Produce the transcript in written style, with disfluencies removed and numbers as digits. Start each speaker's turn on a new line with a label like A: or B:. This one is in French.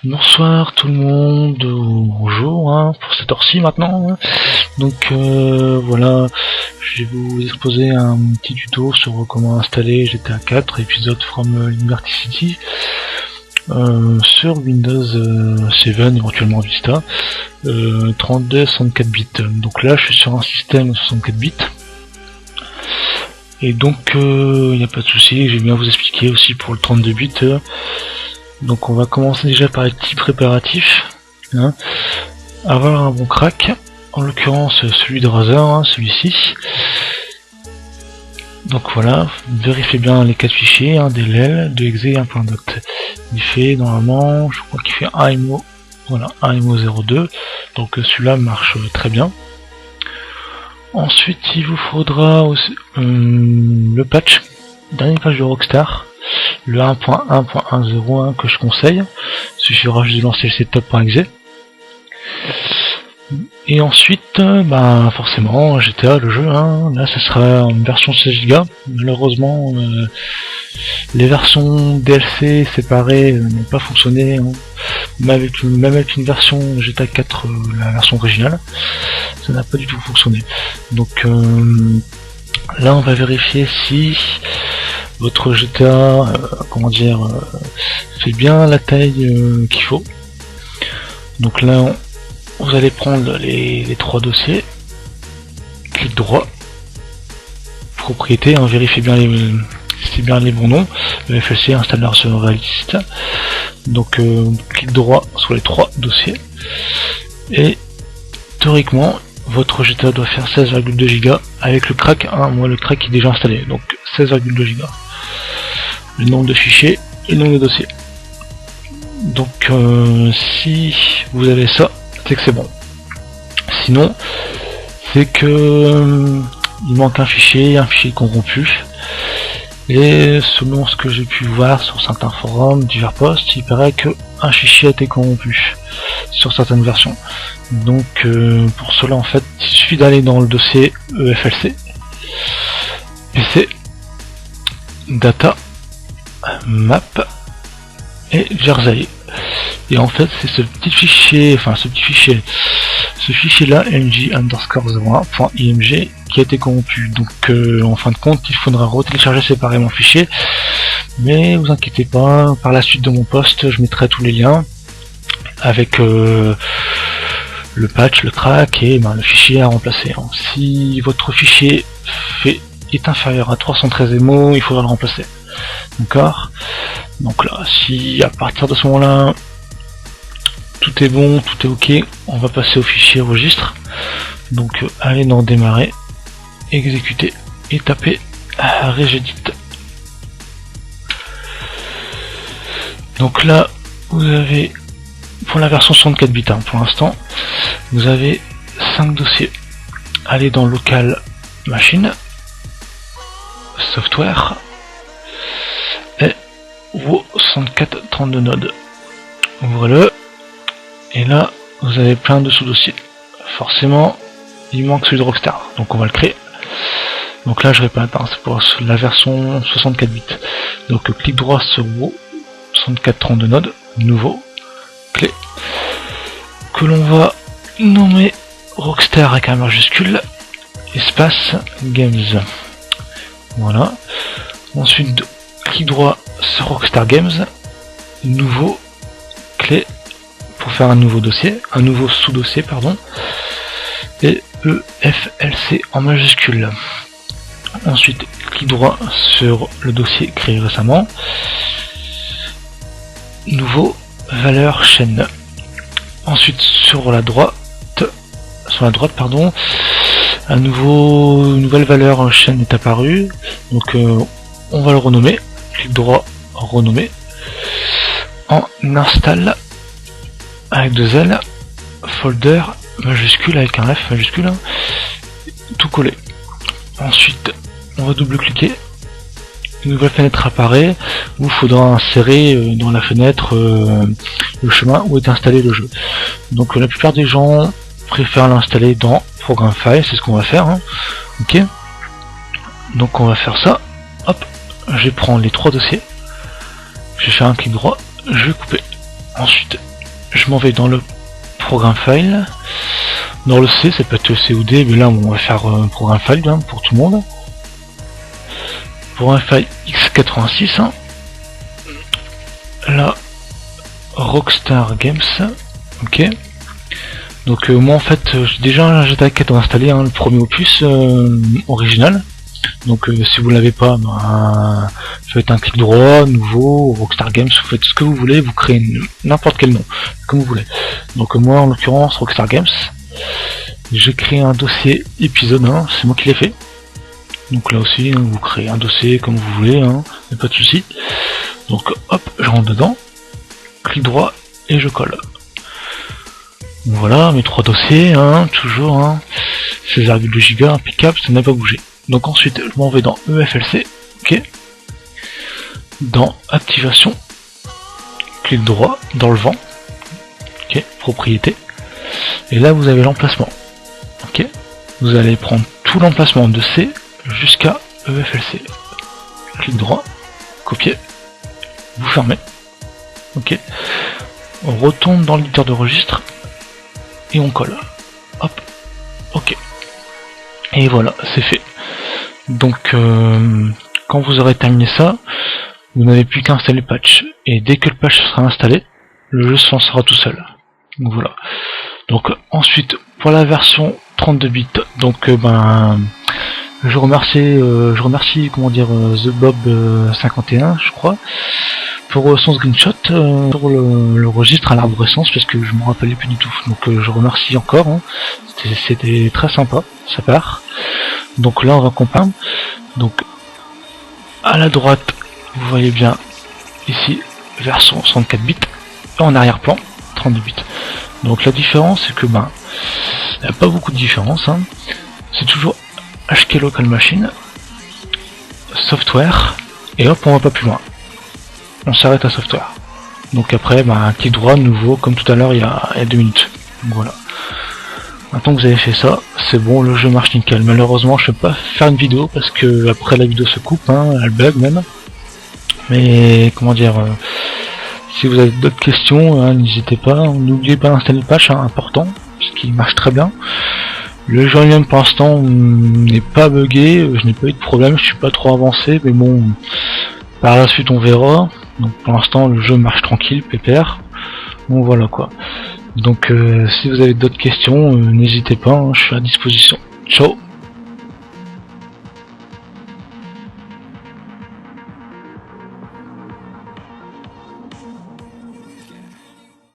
A: Bonsoir tout le monde, bonjour pour cette heure-ci maintenant. Donc voilà, je vais vous exposer un petit tuto sur comment installer GTA 4 épisode from Liberty City sur Windows 7, éventuellement Vista, 32 64 bits. Donc là je suis sur un système 64 bits. Et donc il n'y a pas de souci, je vais bien vous expliquer aussi pour le 32 bits. Donc on va commencer déjà par les petits préparatifs. Avoir un bon crack, en l'occurrence celui de Razer, celui-ci. Donc voilà, vérifiez bien les 4 fichiers, DLL, 2exe et 1.dot. Il fait normalement, je crois qu'il fait AMO, voilà, AMO 02. Donc celui-là marche très bien. Ensuite il vous faudra aussi, le patch, dernier patch de Rockstar. Le 1.1.101 que je conseille, il suffira juste de lancer le setup.exe. Et ensuite, forcément, GTA, le jeu, là ça sera en version 16 Go. Malheureusement, les versions DLC séparées n'ont pas fonctionné, même avec une version GTA 4, la version originale, ça n'a pas du tout fonctionné. Donc là on va vérifier si votre GTA, fait bien la taille qu'il faut. Donc là, vous allez prendre les 3 dossiers, clic droit, propriété, vérifiez bien c'est bien les bons noms, le FLC installeur réaliste. Donc clic droit sur les 3 dossiers, et théoriquement, votre GTA doit faire 16,2 Go avec le crack, moi le crack est déjà installé, donc 16,2 Go. Le nombre de fichiers et le nombre de dossiers. Donc si vous avez ça, c'est que c'est bon. Sinon, c'est que il manque un fichier corrompu. Et selon ce que j'ai pu voir sur certains forums, divers posts, il paraît que un fichier a été corrompu sur certaines versions. Donc pour cela en fait, il suffit d'aller dans le dossier EFLC, PC, Data, Map et Jersey. Et en fait c'est ce fichier là, ng_01.img, qui a été corrompu. Donc en fin de compte il faudra retélécharger séparément le fichier, mais vous inquiétez pas, par la suite de mon post je mettrai tous les liens avec le patch, le crack et le fichier à remplacer. Si votre fichier est inférieur à 313 MO, il faudra le remplacer. D'accord? Donc là, si à partir de ce moment-là tout est bon, tout est ok, on va passer au fichier registre. Donc allez dans démarrer, exécuter et taper regedit. Donc là vous avez, pour la version 64 bits pour l'instant, vous avez 5 dossiers. Allez dans local machine, software et WoW 6432 nodes. Ouvrez-le, et là vous avez plein de sous-dossiers. Forcément il manque celui de Rockstar, donc on va le créer. Donc là je répète, c'est pour la version 64 bits. Donc clic droit sur WoW 6432 nodes, nouveau, clé, que l'on va nommer Rockstar avec un majuscule, espace Games. Voilà. Ensuite clic droit sur Rockstar Games, nouveau, clé, pour faire un nouveau dossier, un nouveau sous-dossier pardon, et EFLC en majuscule. Ensuite clic droit sur le dossier créé récemment, nouveau, valeur chaîne. Ensuite sur la droite une nouvelle valeur chaîne est apparue, donc on va le renommer, clic droit, renommer, en install avec 2 L, folder majuscule avec un F majuscule, tout collé. Ensuite on va double cliquer, une nouvelle fenêtre apparaît où il faudra insérer dans la fenêtre le chemin où est installé le jeu. Donc la plupart des gens préfèrent l'installer dans Programme File, c'est ce qu'on va faire. Ok, donc on va faire ça. Hop, je vais prendre les 3 dossiers, je vais faire un clic droit, je vais couper. Ensuite je m'en vais dans le programme file. Dans le C, ça peut être C ou D, mais là on va faire un programme file hein, pour tout le monde. Pour un file x86, hein. Là, Rockstar Games, ok. Donc moi en fait, j'ai déjà JDK installé hein, le premier opus original. Donc si vous l'avez pas, ben, faites un clic droit, nouveau, Rockstar Games, vous faites ce que vous voulez, vous créez n'importe quel nom, comme vous voulez. Donc moi en l'occurrence Rockstar Games, j'ai créé un dossier épisode 1, c'est moi qui l'ai fait. Donc là aussi, hein, vous créez un dossier comme vous voulez, hein, y a pas de souci. Donc hop, je rentre dedans, clic droit et je colle. Donc, voilà, mes 3 dossiers, hein, toujours, hein, 16,2 Go, impeccable, ça n'a pas bougé. Donc ensuite, je m'en vais dans EFLC, ok. Dans activation, clic droit, dans le vent, ok, propriété. Et là, vous avez l'emplacement, ok. Vous allez prendre tout l'emplacement de C jusqu'à EFLC. Clic droit, copier, vous fermez, ok. On retourne dans l'éditeur de registre et on colle. Hop, ok. Et voilà, c'est fait. Donc quand vous aurez terminé ça, vous n'avez plus qu'à installer le patch. Et dès que le patch sera installé, le jeu se lancera tout seul. Donc voilà. Donc ensuite pour la version 32 bits, donc je remercie comment dire The Bob 51 je crois pour son screenshot pour le registre à l'arborescence parce que je me rappelais plus du tout. Donc je remercie encore, hein. C'était très sympa, ça part. Donc là on va comparer. Donc à la droite vous voyez bien ici version 64 bits et en arrière-plan 32 bits. Donc la différence c'est que il n'y a pas beaucoup de différence, hein. C'est toujours HK Local Machine, Software, et hop on va pas plus loin. On s'arrête à Software. Donc après un clic droit nouveau comme tout à l'heure il y a 2 minutes. Donc voilà. Maintenant que vous avez fait ça, c'est bon, le jeu marche nickel. Malheureusement je peux pas faire une vidéo parce que après la vidéo se coupe, hein, elle bug même. Mais comment dire, si vous avez d'autres questions, hein, n'hésitez pas, n'oubliez pas d'installer le patch, hein, important, ce qui marche très bien. Le jeu lui-même pour l'instant n'est pas bugué, je n'ai pas eu de problème, je suis pas trop avancé, mais bon, par la suite on verra. Donc pour l'instant le jeu marche tranquille, pépère. Bon voilà quoi. Donc si vous avez d'autres questions, n'hésitez pas, hein, je suis à disposition. Ciao.